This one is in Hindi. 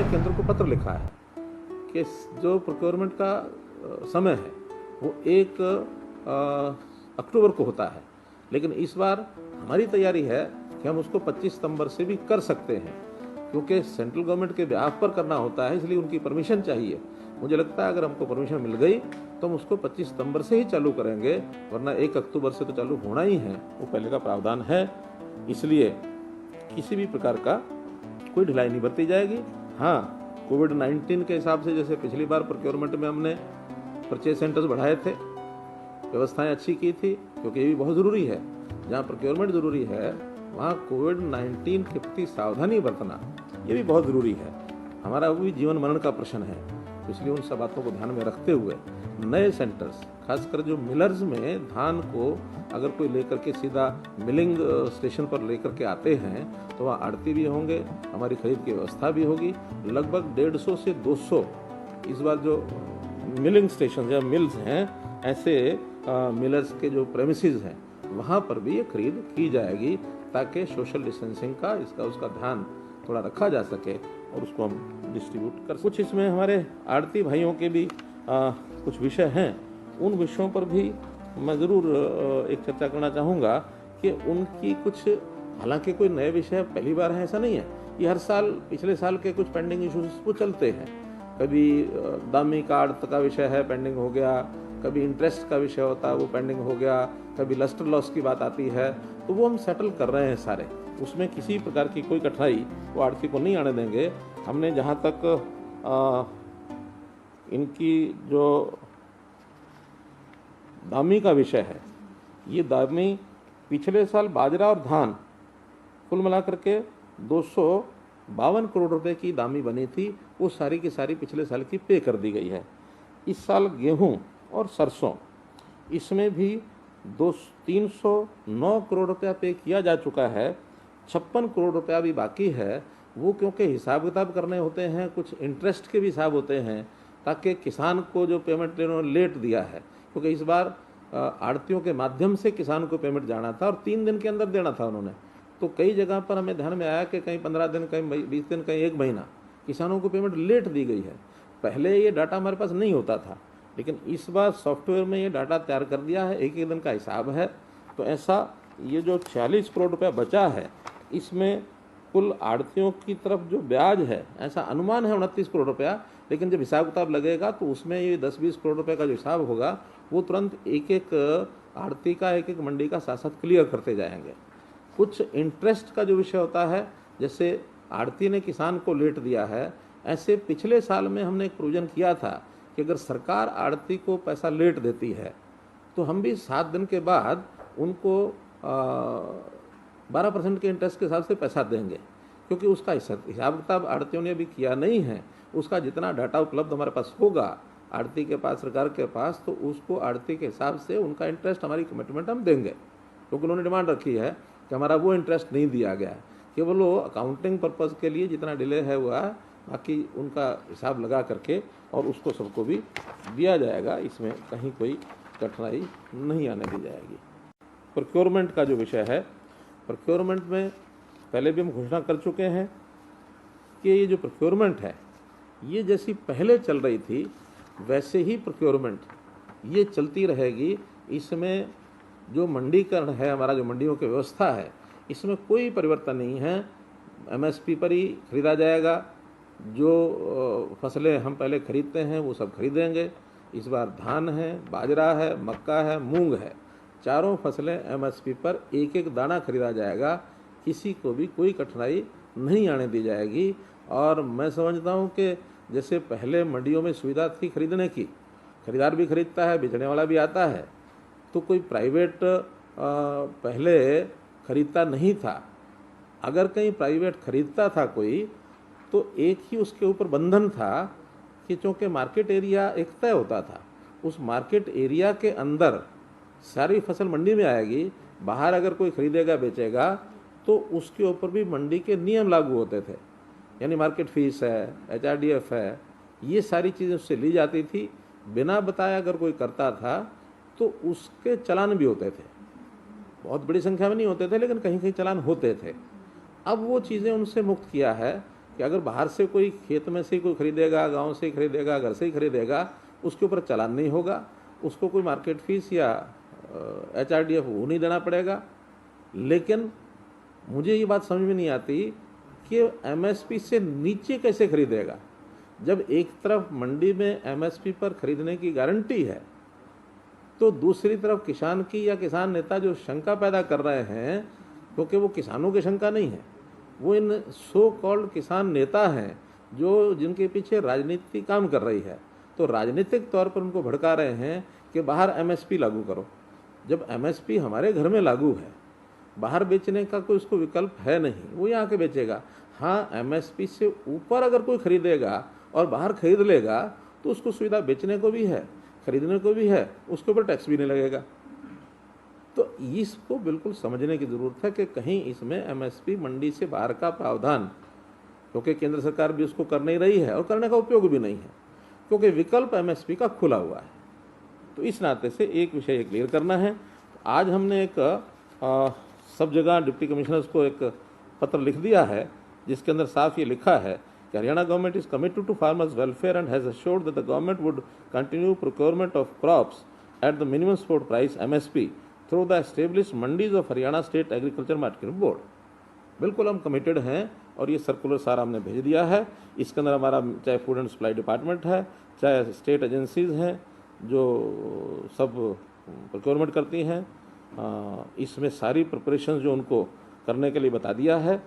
केंद्र को पत्र लिखा है कि जो प्रोक्योरमेंट का समय है वो 1 अक्टूबर को होता है, लेकिन इस बार हमारी तैयारी है कि हम उसको 25 सितंबर से भी कर सकते हैं, क्योंकि सेंट्रल गवर्नमेंट के बिहाफ पर करना होता है, इसलिए उनकी परमिशन चाहिए। मुझे लगता है अगर हमको परमिशन मिल गई तो हम उसको 25 सितंबर से ही चालू करेंगे, वरना 1 अक्टूबर से तो चालू होना ही है, वो पहले का प्रावधान है। इसलिए किसी भी प्रकार का कोई ढिलाई नहीं बरती जाएगी। हाँ, कोविड-19 के हिसाब से जैसे पिछली बार प्रोक्योरमेंट में हमने परचेज सेंटर्स बढ़ाए थे, व्यवस्थाएं अच्छी की थी, क्योंकि ये भी बहुत ज़रूरी है। जहाँ प्रोक्योरमेंट ज़रूरी है वहाँ कोविड-19 के प्रति सावधानी बरतना ये भी बहुत ज़रूरी है। हमारा वो भी जीवन मरण का प्रश्न है, इसलिए उन सब बातों को ध्यान में रखते हुए नए सेंटर्स, खासकर जो मिलर्स में धान को अगर कोई लेकर के सीधा मिलिंग स्टेशन पर लेकर के आते हैं तो वहाँ आड़ती भी होंगे, हमारी खरीद की व्यवस्था भी होगी। लगभग 150 से 200 इस बार जो मिलिंग स्टेशन या मिल्स हैं, ऐसे मिलर्स के जो प्रेमिसेस हैं वहाँ पर भी ये खरीद की जाएगी, ताकि सोशल डिस्टेंसिंग का इसका उसका ध्यान थोड़ा रखा जा सके और उसको हम डिस्ट्रीब्यूट कर। कुछ इसमें हमारे आड़ती भाइयों के भी कुछ विषय हैं, उन विषयों पर भी मैं ज़रूर एक चर्चा करना चाहूँगा कि उनकी कुछ, हालांकि कोई नए विषय पहली बार है ऐसा नहीं है, ये हर साल पिछले साल के कुछ पेंडिंग इश्यूज वो चलते हैं। कभी दामी कार्ड का विषय है, पेंडिंग हो गया, कभी इंटरेस्ट का विषय होता है वो पेंडिंग हो गया, कभी लस्टर लॉस की बात आती है, तो वो हम सेटल कर रहे हैं सारे। उसमें किसी प्रकार की कोई कठिनाई वो आड़ती को नहीं आने देंगे। हमने जहाँ तक इनकी जो दामी का विषय है, ये दामी पिछले साल बाजरा और धान कुल मिलाकर के 252 करोड़ रुपए की दामी बनी थी, वो सारी की सारी पिछले साल की पे कर दी गई है। इस साल गेहूं और सरसों, इसमें भी 309 करोड़ रुपया पे किया जा चुका है। 56 करोड़ रुपया भी बाकी है, वो क्योंकि हिसाब किताब करने होते हैं, कुछ इंटरेस्ट के भी हिसाब होते हैं, ताकि किसान को जो पेमेंट इन्होंने लेट दिया है, क्योंकि इस बार आड़तियों के माध्यम से किसान को पेमेंट जाना था और 3 दिन के अंदर देना था उन्होंने, तो कई जगह पर हमें ध्यान में आया कि कहीं 15 दिन, कहीं 20 दिन, कहीं 1 महीना किसानों को पेमेंट लेट दी गई है। पहले ये डाटा हमारे पास नहीं होता था, लेकिन इस बार सॉफ्टवेयर में ये डाटा तैयार कर दिया है, एक एक दिन का हिसाब है। तो ऐसा ये जो 46 करोड़ रुपया बचा है, इसमें कुल आड़तियों की तरफ जो ब्याज है, ऐसा अनुमान है 29 करोड़ रुपया, लेकिन जब हिसाब किताब लगेगा तो उसमें ये 10-20 करोड़ रुपए का जो हिसाब होगा वो तुरंत एक एक आड़ती का, एक एक मंडी का साथ साथ क्लियर करते जाएंगे। कुछ इंटरेस्ट का जो विषय होता है, जैसे आड़ती ने किसान को लेट दिया है, ऐसे पिछले साल में हमने एक प्रोविजन किया था कि अगर सरकार आड़ती को पैसा लेट देती है तो हम भी 7 दिन के बाद उनको 12% के इंटरेस्ट के हिसाब से पैसा देंगे, क्योंकि उसका हिसाब किताब आड़तियों ने अभी किया नहीं है। उसका जितना डाटा उपलब्ध हमारे पास होगा आड़ती के पास, सरकार के पास, तो उसको आड़ती के हिसाब से उनका इंटरेस्ट, हमारी कमिटमेंट हम देंगे, क्योंकि उन्होंने डिमांड रखी है कि हमारा वो इंटरेस्ट नहीं दिया गया है, केवल वो अकाउंटिंग पर्पज़ के लिए जितना डिले है हुआ, बाकी उनका हिसाब लगा करके और उसको सबको भी दिया जाएगा। इसमें कहीं कोई कठिनाई नहीं आने दी जाएगी। प्रोक्योरमेंट का जो विषय है, प्रोक्योरमेंट में पहले भी हम घोषणा कर चुके हैं कि ये जो प्रोक्योरमेंट है, ये जैसी पहले चल रही थी वैसे ही प्रोक्योरमेंट ये चलती रहेगी। इसमें जो मंडीकरण है, हमारा जो मंडियों की व्यवस्था है, इसमें कोई परिवर्तन नहीं है। एमएसपी पर ही खरीदा जाएगा। जो फसलें हम पहले खरीदते हैं वो सब खरीदेंगे। इस बार धान है, बाजरा है, मक्का है, मूंग है, चारों फसलें एमएसपी पर एक एक दाना खरीदा जाएगा। किसी को भी कोई कठिनाई नहीं आने दी जाएगी। और मैं समझता हूँ कि जैसे पहले मंडियों में सुविधा थी खरीदने की, खरीदार भी खरीदता है, बेचने वाला भी आता है, तो कोई प्राइवेट पहले खरीदता नहीं था। अगर कहीं प्राइवेट खरीदता था कोई, तो एक ही उसके ऊपर बंधन था कि चूँकि मार्केट एरिया एक तय होता था, उस मार्केट एरिया के अंदर सारी फसल मंडी में आएगी। बाहर अगर कोई खरीदेगा, बेचेगा, तो उसके ऊपर भी मंडी के नियम लागू होते थे, यानी मार्केट फीस है, HRDF है, ये सारी चीज़ें उससे ली जाती थी। बिना बताए अगर कोई करता था तो उसके चालान भी होते थे। बहुत बड़ी संख्या में नहीं होते थे, लेकिन कहीं कहीं चालान होते थे। अब वो चीज़ें उनसे मुक्त किया है। कि अगर बाहर से कोई खेत में से कोई खरीदेगा, गांव से ही खरीदेगा, घर से ही खरीदेगा, उसके ऊपर चालान नहीं होगा, उसको कोई मार्केट फीस या HRDF वो नहीं देना पड़ेगा। लेकिन मुझे ये बात समझ में नहीं आती कि MSP से नीचे कैसे खरीदेगा। जब एक तरफ मंडी में MSP पर खरीदने की गारंटी है, तो दूसरी तरफ किसान की या किसान नेता जो शंका पैदा कर रहे हैं, क्योंकि वो किसानों की शंका नहीं है, वो इन सो कॉल्ड किसान नेता हैं जो जिनके पीछे राजनीति काम कर रही है, तो राजनीतिक तौर पर उनको भड़का रहे हैं कि बाहर MSP लागू करो। जब MSP हमारे घर में लागू है, बाहर बेचने का कोई उसको विकल्प है नहीं, वो यहाँ के बेचेगा। हाँ, MSP से ऊपर अगर कोई खरीदेगा और बाहर खरीद लेगा तो उसको सुविधा बेचने को भी है, खरीदने को भी है, उसके ऊपर टैक्स भी नहीं लगेगा। तो इसको बिल्कुल समझने की ज़रूरत है कि कहीं इसमें MSP मंडी से बाहर का प्रावधान, क्योंकि केंद्र सरकार भी उसको कर नहीं रही है और करने का उपयोग भी नहीं है, क्योंकि विकल्प MSP का खुला हुआ है। तो इस नाते से एक विषय क्लियर करना है। आज हमने एक सब जगह डिप्टी कमिश्नर्स को एक पत्र लिख दिया है, जिसके अंदर साफ ये लिखा है कि Haryana government is committed to farmers welfare and has assured that the government would continue procurement of crops at the minimum support price MSP through the established mandis of Haryana state agriculture marketing board. बिल्कुल हम कमिटेड हैं और ये सर्कुलर सारा हमने भेज दिया है। इसके अंदर हमारा चाहे फूड एंड सप्लाई डिपार्टमेंट है, चाहे स्टेट एजेंसीज हैं जो सब प्रोक्योरमेंट करती हैं, इसमें सारी प्रिपरेशन जो उनको करने के लिए बता दिया है।